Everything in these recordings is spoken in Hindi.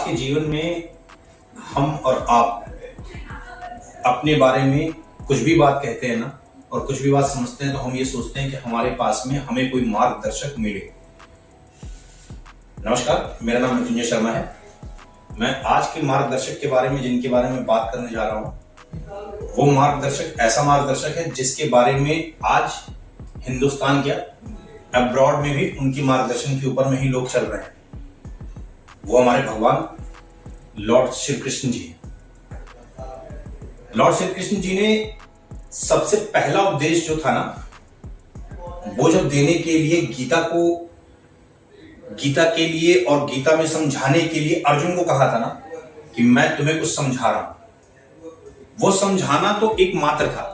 के जीवन में हम और आप अपने बारे में कुछ भी बात कहते हैं ना, और कुछ भी बात समझते हैं, तो हम ये सोचते हैं कि हमारे पास में हमें कोई मार्गदर्शक मिले। नमस्कार, मेरा नाम मृत्युंजय शर्मा है। मैं आज के मार्गदर्शक के बारे में, जिनके बारे में बात करने जा रहा हूँ, वो मार्गदर्शक ऐसा मार्गदर्शक है जिसके बारे में आज हिंदुस्तान क्या अब्रॉड में भी उनकी मार्गदर्शन के ऊपर में ही लोग चल रहे हैं। वो हमारे भगवान लॉर्ड श्री कृष्ण जी। लॉर्ड श्री कृष्ण जी ने सबसे पहला उपदेश जो था ना, वो जब देने के लिए गीता के लिए और गीता में समझाने के लिए अर्जुन को कहा था ना कि मैं तुम्हें कुछ समझा रहा हूं, वो समझाना तो एक मात्र था।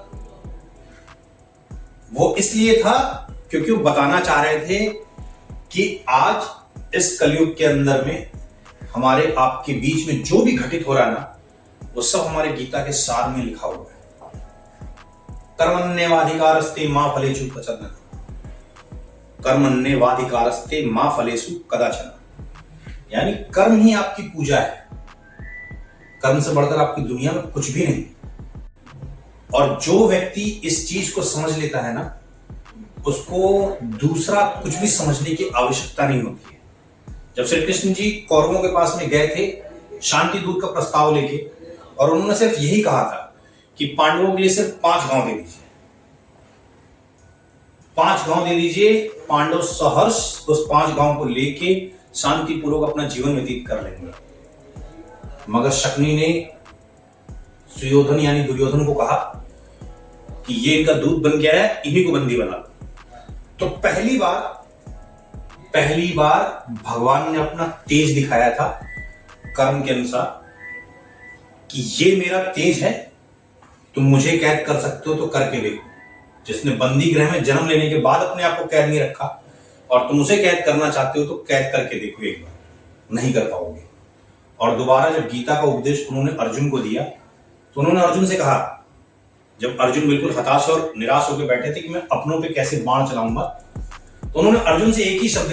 वो इसलिए था क्योंकि वो बताना चाह रहे थे कि आज इस कलयुग के अंदर में हमारे आपके बीच में जो भी घटित हो रहा है ना, वो सब हमारे गीता के सार में लिखा हुआ है। कर्मण्येवाधिकारस्ते मा फलेषु कदाचन, कर्मण्येवाधिकारस्ते मा फलेषु कदाचन, यानी कर्म ही आपकी पूजा है। कर्म से बढ़कर आपकी दुनिया में कुछ भी नहीं। और जो व्यक्ति इस चीज को समझ लेता है ना, उसको दूसरा कुछ भी समझने की आवश्यकता नहीं होती है। जब श्री कृष्ण जी कौरवों के पास में गए थे शांति दूत का प्रस्ताव लेके, और उन्होंने सिर्फ यही कहा था कि पांडवों के लिए सिर्फ 5 गांव दे दीजिए, 5 गांव दे दीजिए। पांडव सहर्ष उस 5 गांव को लेके शांतिपूर्वक अपना जीवन व्यतीत कर लेंगे। मगर शकुनी ने सुयोधन यानी दुर्योधन को कहा कि ये इनका दूत बन गया है, इन्हीं को बंदी बना। तो पहली बार भगवान ने अपना तेज दिखाया था कर्म के अनुसार कि ये मेरा तेज है, तुम मुझे कैद कर सकते हो तो करके देखो। जिसने बंदी गृह में जन्म लेने के बाद अपने आप को कैद नहीं रखा, और तुम उसे कैद करना चाहते हो तो कैद करके देखो एक बार, नहीं कर पाओगे। और दोबारा जब गीता का उपदेश उन्होंने अर्जुन को दिया, तो उन्होंने अर्जुन से कहा, जब अर्जुन बिल्कुल हताश और निराश होकर बैठे थे कि मैं अपनों पे कैसे बाण चलाऊंगा, तो उन्होंने अर्जुन से एक ही शब्द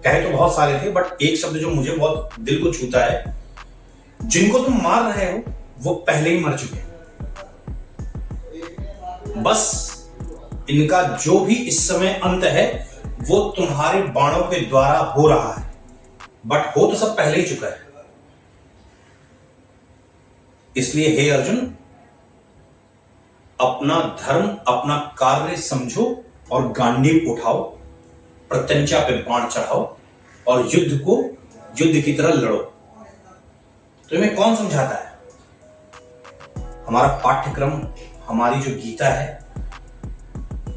कहे तो बहुत सारे थे, बट एक शब्द जो मुझे बहुत दिल को छूता है, जिनको तुम मार रहे हो वो पहले ही मर चुके हैं। बस इनका जो भी इस समय अंत है वो तुम्हारे बाणों के द्वारा हो रहा है, बट हो तो सब पहले ही चुका है। इसलिए हे अर्जुन, अपना धर्म, अपना कार्य समझो और गांडीव उठाओ, प्रत्यंचा पे बाण चढ़ाओ और युद्ध की तरह लड़ो। तो इन्हें कौन समझाता है? हमारा पाठ्यक्रम, हमारी जो गीता है,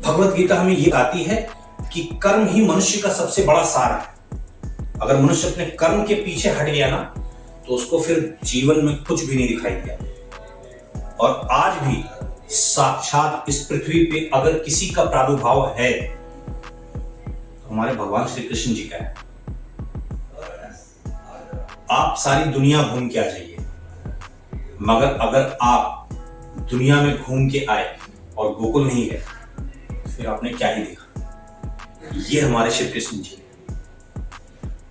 भगवत गीता हमें ये बताती है कि कर्म ही मनुष्य का सबसे बड़ा सार है। अगर मनुष्य अपने कर्म के पीछे हट गया ना, तो उसको फिर जीवन में कुछ भी नहीं दिखाई दिया। और आज भी साक्षात इस पृथ्वी पे अगर किसी का प्रादुर्भाव है तो हमारे भगवान श्री कृष्ण जी का है। आप सारी दुनिया घूम के आ जाइए, मगर अगर आप दुनिया में घूम के आए और गोकुल नहीं है, फिर आपने क्या ही देखा। ये हमारे श्री कृष्ण जी।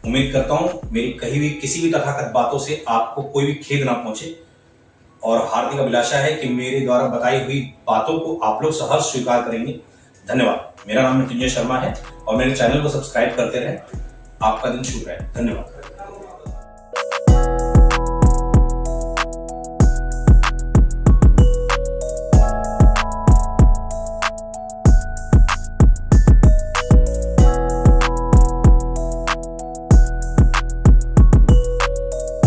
उम्मीद करता हूं मेरी कही हुई किसी भी तथाकथित बातों से आपको कोई भी खेद ना पहुंचे, और हार्दिक अभिलाषा है कि मेरे द्वारा बताई हुई बातों को आप लोग सहर्ष स्वीकार करेंगे। धन्यवाद। मेरा नाम मृत्युंजय शर्मा है और मेरे चैनल को सब्सक्राइब करते रहें। आपका दिन शुभ रहे। धन्यवाद।